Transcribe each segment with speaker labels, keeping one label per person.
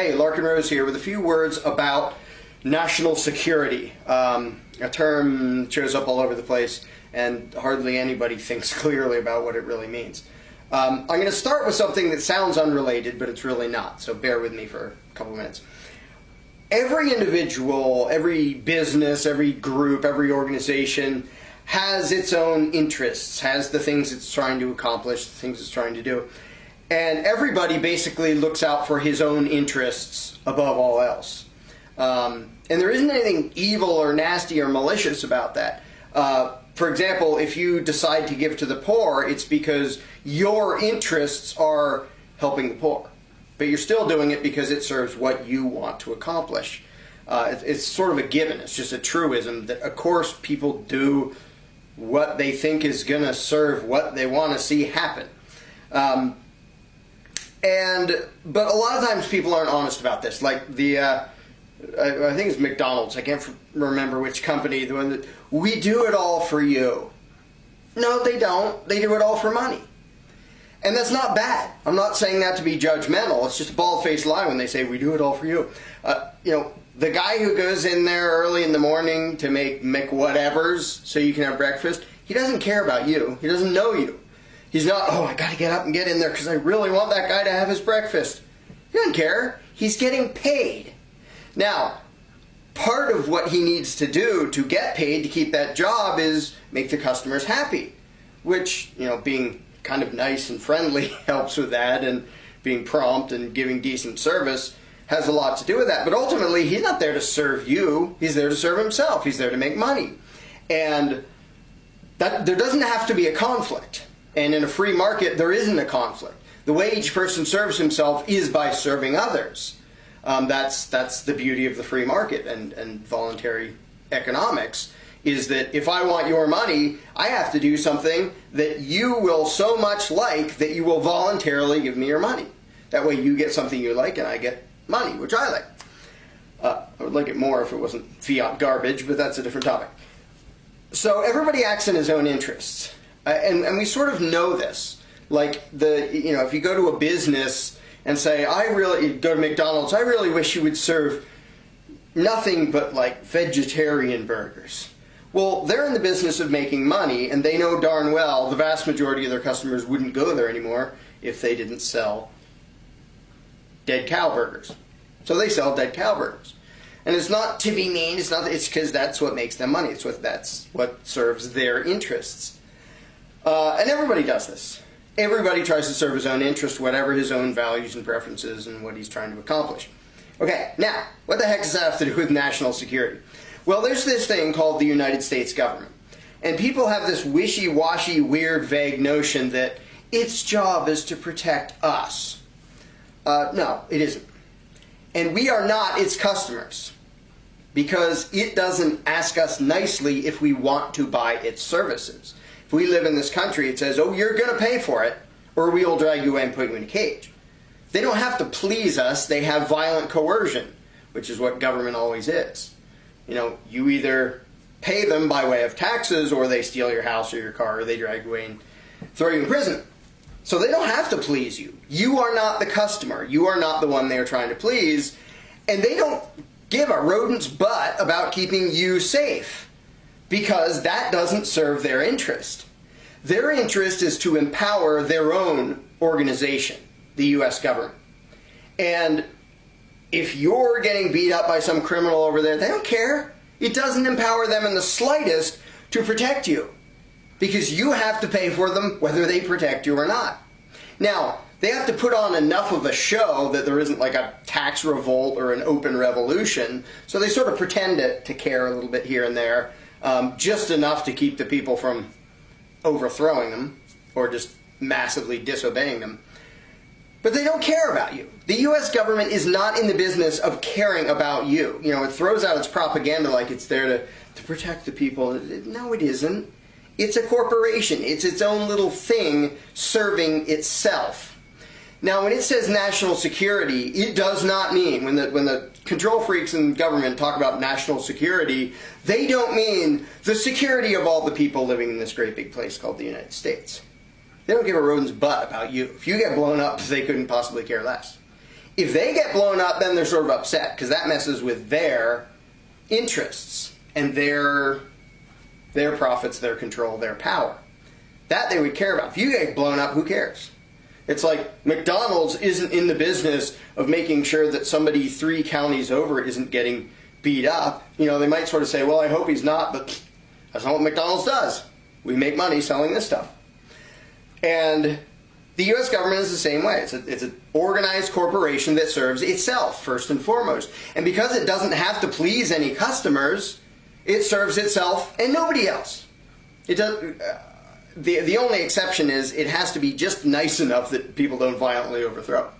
Speaker 1: Hey, Larkin Rose here with a few words about national security, a term that shows up all over the place and hardly anybody thinks clearly about what it really means. I'm going to start with something that sounds unrelated, but it's really not, so bear with me for a couple of minutes. Every individual, every business, every group, every organization has its own interests, has the things it's trying to accomplish, the things it's trying to do. And everybody basically looks out for his own interests above all else. And there isn't anything evil or nasty or malicious about that. For example, if you decide to give to the poor, it's because your interests are helping the poor. But you're still doing it because it serves what you want to accomplish. It's sort of a given. It's just a truism that, of course, people do what they think is going to serve what they want to see happen. But a lot of times people aren't honest about this. Like I think it's McDonald's. I can't remember which company. The one that, we do it all for you. No, they don't. They do it all for money. And that's not bad. I'm not saying that to be judgmental. It's just a bald-faced lie when they say, we do it all for you. The guy who goes in there early in the morning to make McWhatevers so you can have breakfast, he doesn't care about you. He doesn't know you. He's not, oh, I got to get up and get in there because I really want that guy to have his breakfast. He doesn't care. He's getting paid. Now, part of what he needs to do to get paid to keep that job is make the customers happy, which, being kind of nice and friendly helps with that, and being prompt and giving decent service has a lot to do with that. But ultimately, he's not there to serve you. He's there to serve himself. He's there to make money. And there doesn't have to be a conflict. And in a free market, there isn't a conflict. The way each person serves himself is by serving others. That's the beauty of the free market and voluntary economics, is that if I want your money, I have to do something that you will so much like that you will voluntarily give me your money. That way you get something you like and I get money, which I like. I would like it more if it wasn't fiat garbage, but that's a different topic. So everybody acts in his own interests. And we sort of know this. Like, if you go to a business and say, go to McDonald's, I really wish you would serve nothing but like vegetarian burgers. Well, they're in the business of making money, and they know darn well the vast majority of their customers wouldn't go there anymore if they didn't sell dead cow burgers. So they sell dead cow burgers. And it's not to be mean, it's because that's what makes them money. That's what serves their interests. And everybody does this. Everybody tries to serve his own interest, whatever his own values and preferences and what he's trying to accomplish. Okay, now, what the heck does that have to do with national security? Well, there's this thing called the United States government. And people have this wishy-washy, weird, vague notion that its job is to protect us. No, it isn't. And we are not its customers, because it doesn't ask us nicely if we want to buy its services. If we live in this country, it says, oh, you're going to pay for it, or we will drag you away and put you in a cage. They don't have to please us. They have violent coercion, which is what government always is. You either pay them by way of taxes, or they steal your house or your car, or they drag you away and throw you in prison. So they don't have to please you. You are not the customer. You are not the one they are trying to please. And they don't give a rodent's butt about keeping you safe, because that doesn't serve their interest. Their interest is to empower their own organization, the U.S. government. And if you're getting beat up by some criminal over there, they don't care. It doesn't empower them in the slightest to protect you, because you have to pay for them whether they protect you or not. Now, they have to put on enough of a show that there isn't like a tax revolt or an open revolution, so they sort of pretend to care a little bit here and there, just enough to keep the people from overthrowing them or just massively disobeying them. But they don't care about you. The U.S. government is not in the business of caring about you. It throws out its propaganda like it's there to protect the people. No, it isn't. It's a corporation. It's its own little thing serving itself. Now, when it says national security, it does not mean, when the control freaks in government talk about national security, they don't mean the security of all the people living in this great big place called the United States. They don't give a rodent's butt about you. If you get blown up, they couldn't possibly care less. If they get blown up, then they're sort of upset because that messes with their interests and their profits, their control, their power. That they would care about. If you get blown up, who cares? It's like McDonald's isn't in the business of making sure that somebody 3 counties over isn't getting beat up. You know, they might sort of say, well, I hope he's not, but that's not what McDonald's does. We make money selling this stuff. And the U.S. government is the same way. It's an organized corporation that serves itself, first and foremost. And because it doesn't have to please any customers, it serves itself and nobody else. It does. The only exception is it has to be just nice enough that people don't violently overthrow.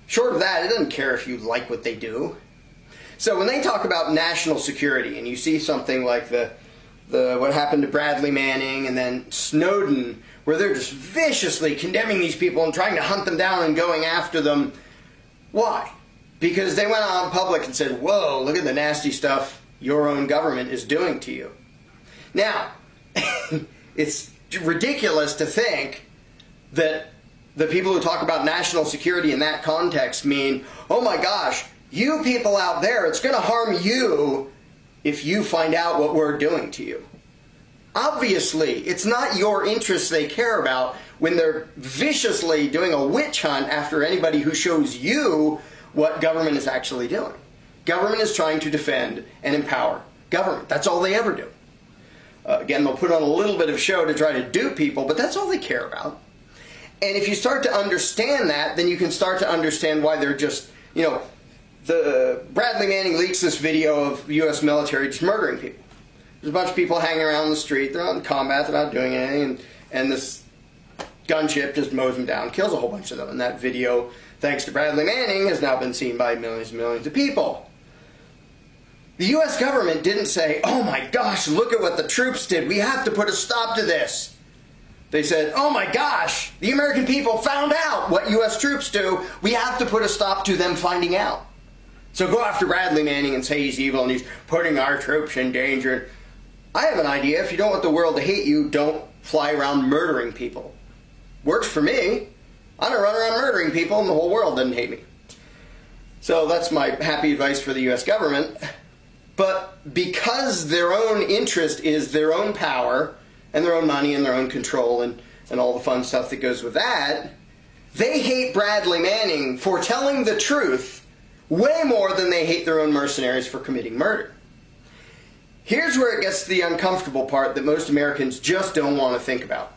Speaker 1: Short of that, it doesn't care if you like what they do. So when they talk about national security, and you see something like what happened to Bradley Manning and then Snowden, where they're just viciously condemning these people and trying to hunt them down and going after them, why? Because they went out in public and said, whoa, look at the nasty stuff your own government is doing to you. Now, it's ridiculous to think that the people who talk about national security in that context mean, oh my gosh, you people out there, it's going to harm you if you find out what we're doing to you. Obviously, it's not your interests they care about when they're viciously doing a witch hunt after anybody who shows you what government is actually doing. Government is trying to defend and empower government. That's all they ever do. Again, they'll put on a little bit of show to try to dupe people, but that's all they care about. And if you start to understand that, then you can start to understand why they're just, you know, the Bradley Manning leaks this video of U.S. military just murdering people. There's a bunch of people hanging around the street. They're not in combat. They're not doing anything. And this gunship just mows them down, kills a whole bunch of them. And that video, thanks to Bradley Manning, has now been seen by millions and millions of people. The U.S. government didn't say, oh my gosh, look at what the troops did. We have to put a stop to this. They said, oh my gosh, the American people found out what U.S. troops do. We have to put a stop to them finding out. So go after Bradley Manning and say he's evil and he's putting our troops in danger. I have an idea. If you don't want the world to hate you, don't fly around murdering people. Works for me. I don't run around murdering people and the whole world doesn't hate me. So that's my happy advice for the U.S. government. But because their own interest is their own power and their own money and their own control and all the fun stuff that goes with that, they hate Bradley Manning for telling the truth way more than they hate their own mercenaries for committing murder. Here's where it gets to the uncomfortable part that most Americans just don't want to think about.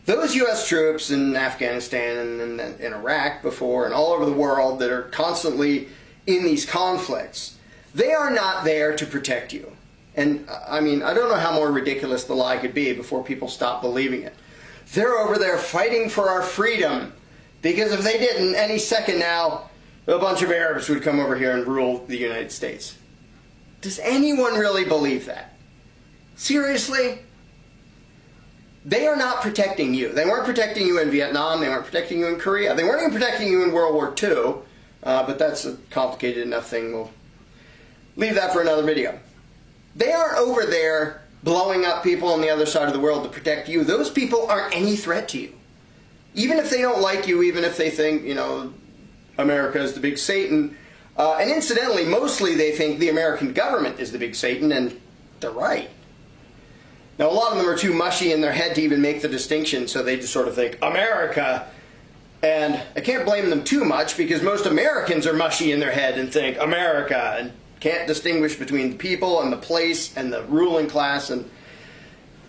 Speaker 1: Those U.S. troops in Afghanistan and in Iraq before and all over the world that are constantly in these conflicts, they are not there to protect you. And I mean, I don't know how more ridiculous the lie could be before people stop believing it. They're over there fighting for our freedom, because if they didn't, any second now, a bunch of Arabs would come over here and rule the United States. Does anyone really believe that? Seriously? They are not protecting you. They weren't protecting you in Vietnam. They weren't protecting you in Korea. They weren't even protecting you in World War II. But that's a complicated enough thing. We'll leave that for another video. They aren't over there blowing up people on the other side of the world to protect you. Those people aren't any threat to you. Even if they don't like you, even if they think, you know, America is the big Satan. And incidentally, mostly they think the American government is the big Satan, and they're right. Now, a lot of them are too mushy in their head to even make the distinction, so they just sort of think, America. And I can't blame them too much, because most Americans are mushy in their head and think America, and can't distinguish between the people and the place and the ruling class. And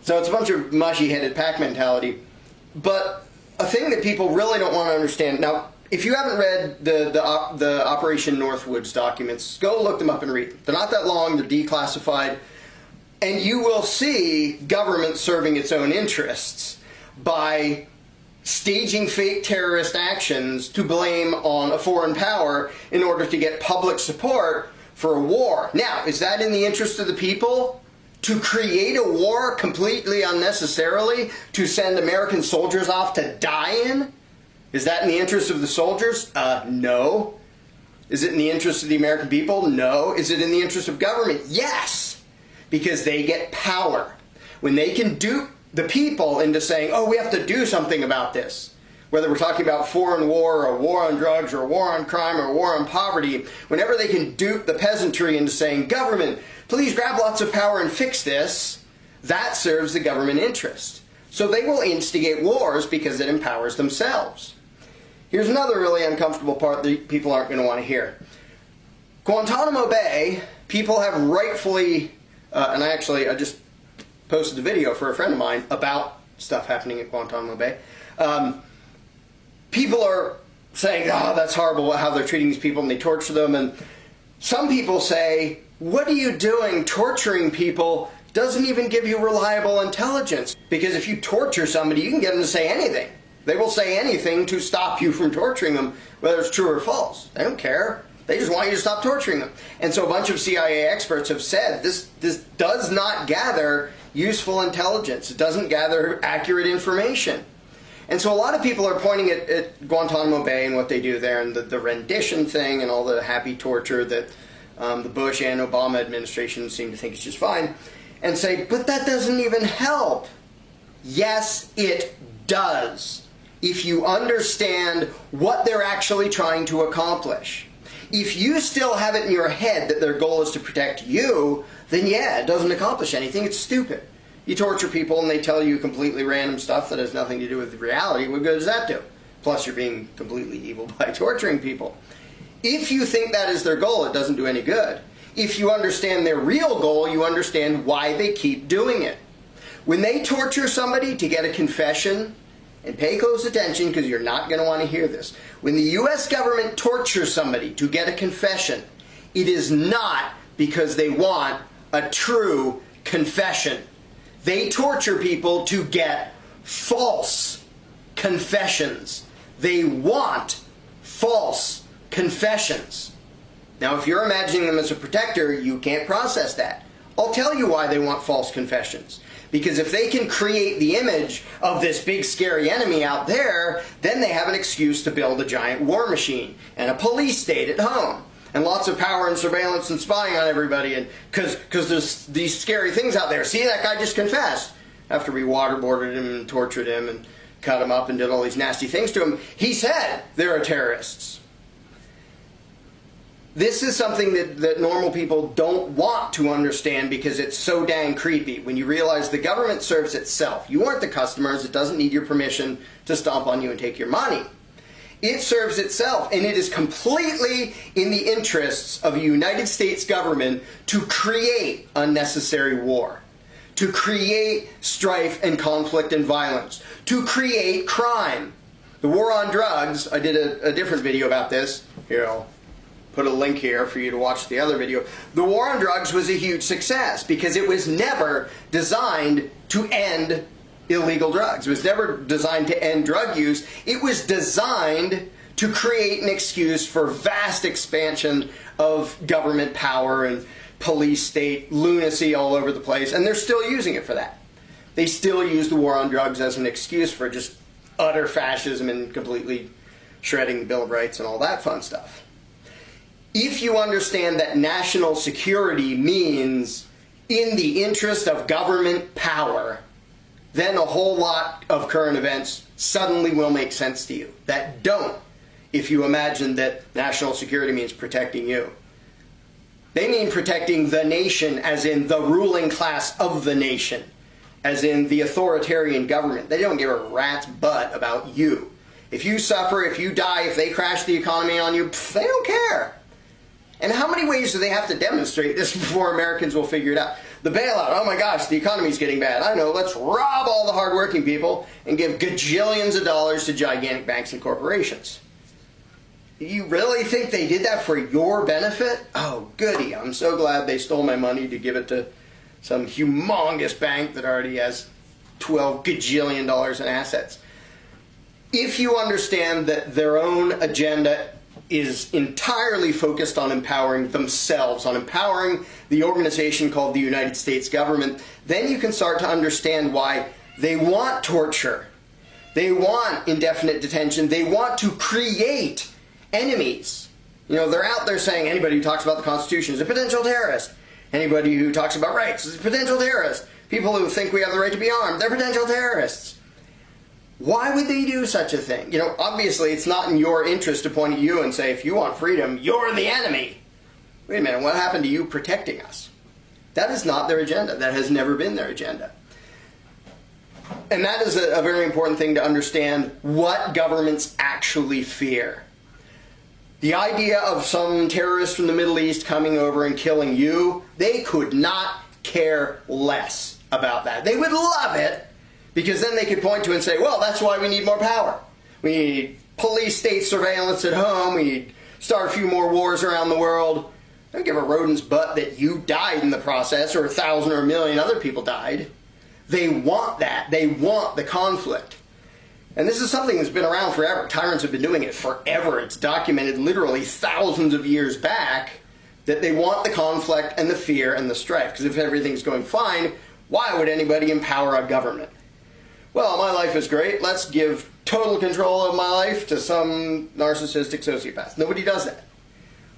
Speaker 1: so it's a bunch of mushy-headed pack mentality. But a thing that people really don't want to understand. Now, if you haven't read the Operation Northwoods documents, go look them up and read them. They're not that long. They're declassified. And you will see government serving its own interests by staging fake terrorist actions to blame on a foreign power in order to get public support for a war. Now, is that in the interest of the people? To create a war completely unnecessarily? To send American soldiers off to die in? Is that in the interest of the soldiers? No. Is it in the interest of the American people? No. Is it in the interest of government? Yes. Because they get power. When they can dupe the people into saying, oh, we have to do something about this. whether we're talking about foreign war, or a war on drugs, or a war on crime, or a war on poverty, whenever they can dupe the peasantry into saying, government, please grab lots of power and fix this, that serves the government interest. So they will instigate wars because it empowers themselves. Here's another really uncomfortable part that people aren't going to want to hear. Guantanamo Bay, people have rightfully, and I just posted a video for a friend of mine about stuff happening at Guantanamo Bay. People are saying, oh, that's horrible how they're treating these people and they torture them. And some people say, what are you doing? Torturing people doesn't even give you reliable intelligence. Because if you torture somebody, you can get them to say anything. They will say anything to stop you from torturing them, whether it's true or false. They don't care. They just want you to stop torturing them. And so a bunch of CIA experts have said this does not gather useful intelligence. It doesn't gather accurate information. And so a lot of people are pointing at Guantanamo Bay and what they do there and the rendition thing and all the happy torture that the Bush and Obama administration seem to think is just fine and say, but that doesn't even help. Yes, it does. If you understand what they're actually trying to accomplish. If you still have it in your head that their goal is to protect you, then yeah, it doesn't accomplish anything. It's stupid. You torture people and they tell you completely random stuff that has nothing to do with reality. What good does that do? Plus, you're being completely evil by torturing people. If you think that is their goal, it doesn't do any good. If you understand their real goal, you understand why they keep doing it. When they torture somebody to get a confession, and pay close attention because you're not going to want to hear this. When the U.S. government tortures somebody to get a confession, it is not because they want a true confession. They torture people to get false confessions. They want false confessions. Now, if you're imagining them as a protector, you can't process that. I'll tell you why they want false confessions. Because if they can create the image of this big scary enemy out there, then they have an excuse to build a giant war machine and a police state at home. And lots of power and surveillance and spying on everybody. And because there's these scary things out there. See, that guy just confessed. After we waterboarded him and tortured him and cut him up and did all these nasty things to him, he said there are terrorists. This is something that normal people don't want to understand because it's so dang creepy. When you realize the government serves itself. You aren't the customers. It doesn't need your permission to stomp on you and take your money. It serves itself, and it is completely in the interests of the United States government to create unnecessary war, to create strife and conflict and violence, to create crime. The war on drugs, I did a different video about this. Here, I'll put a link here for you to watch the other video. The war on drugs was a huge success because it was never designed to end illegal drugs. It was never designed to end drug use. It was designed to create an excuse for vast expansion of government power and police state lunacy all over the place, and they're still using it for that. They still use the war on drugs as an excuse for just utter fascism and completely shredding the Bill of Rights and all that fun stuff. If you understand that national security means in the interest of government power, then a whole lot of current events suddenly will make sense to you. That don't if you imagine that national security means protecting you. They mean protecting the nation, as in the ruling class of the nation, as in the authoritarian government. They don't give a rat's butt about you. If you suffer, if you die, if they crash the economy on you, they don't care. And how many ways do they have to demonstrate this before Americans will figure it out? The bailout, oh my gosh, the economy's getting bad. I know, let's rob all the hardworking people and give gajillions of dollars to gigantic banks and corporations. You really think they did that for your benefit? Oh, goody, I'm so glad they stole my money to give it to some humongous bank that already has $12 gajillion in assets. If you understand that their own agenda is entirely focused on empowering themselves, on empowering the organization called the United States government, then you can start to understand why they want torture. They want indefinite detention. They want to create enemies. You know, they're out there saying anybody who talks about the Constitution is a potential terrorist. Anybody who talks about rights is a potential terrorist. People who think we have the right to be armed, they're potential terrorists. Why would they do such a thing? You know, obviously it's not in your interest to point at you and say, if you want freedom, you're the enemy. Wait a minute, what happened to you protecting us? That is not their agenda. That has never been their agenda. And that is a very important thing to understand what governments actually fear. The idea of some terrorist from the Middle East coming over and killing you, they could not care less about that. They would love it, because then they could point to and say, well, that's why we need more power. We need police state surveillance at home. We need start a few more wars around the world. Don't give a rodent's butt that you died in the process, or 1,000 or 1,000,000 other people died. They want that. They want the conflict. And this is something that's been around forever. Tyrants have been doing it forever. It's documented literally thousands of years back that they want the conflict and the fear and the strife. Because if everything's going fine, why would anybody empower a government? Well, my life is great. Let's give total control of my life to some narcissistic sociopath. Nobody does that.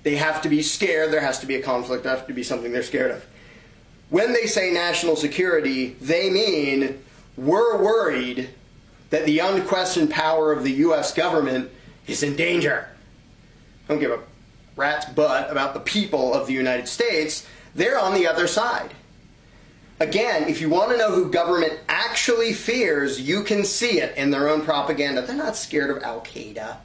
Speaker 1: They have to be scared. There has to be a conflict. There has to be something they're scared of. When they say national security, they mean we're worried that the unquestioned power of the U.S. government is in danger. Don't give a rat's butt about the people of the United States. They're on the other side. Again, if you want to know who government actually fears, you can see it in their own propaganda. They're not scared of Al-Qaeda.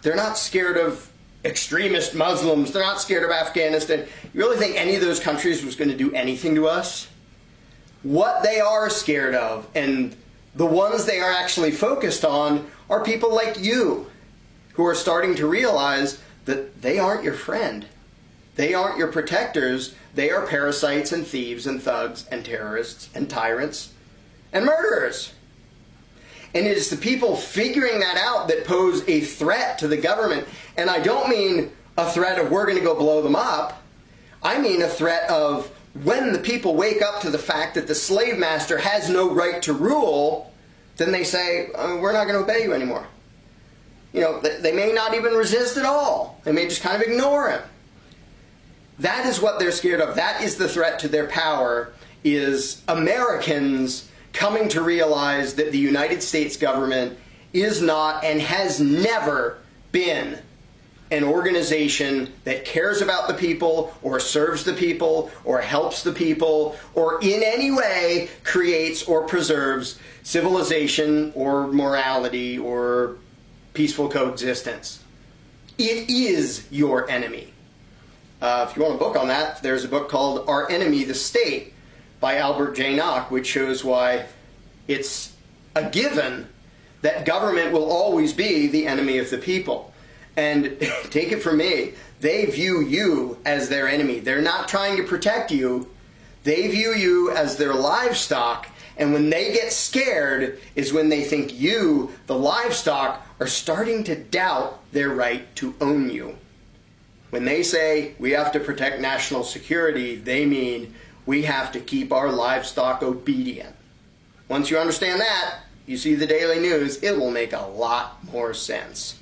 Speaker 1: They're not scared of extremist Muslims. They're not scared of Afghanistan. You really think any of those countries was going to do anything to us? What they are scared of, and the ones they are actually focused on, are people like you, who are starting to realize that they aren't your friend. They aren't your protectors. They are parasites and thieves and thugs and terrorists and tyrants and murderers. And it is the people figuring that out that pose a threat to the government. And I don't mean a threat of we're going to go blow them up. I mean a threat of when the people wake up to the fact that the slave master has no right to rule, then they say, we're not going to obey you anymore. You know, they may not even resist at all. They may just kind of ignore him. That is what they're scared of. That is the threat to their power, is Americans coming to realize that the United States government is not and has never been an organization that cares about the people or serves the people or helps the people or in any way creates or preserves civilization or morality or peaceful coexistence. It is your enemy. If you want a book on that, there's a book called Our Enemy, the State by Albert J. Nock, which shows why it's a given that government will always be the enemy of the people. And take it from me, they view you as their enemy. They're not trying to protect you. They view you as their livestock. And when they get scared is when they think you, the livestock, are starting to doubt their right to own you. When they say we have to protect national security, they mean we have to keep our livestock obedient. Once you understand that, you see the daily news, it will make a lot more sense.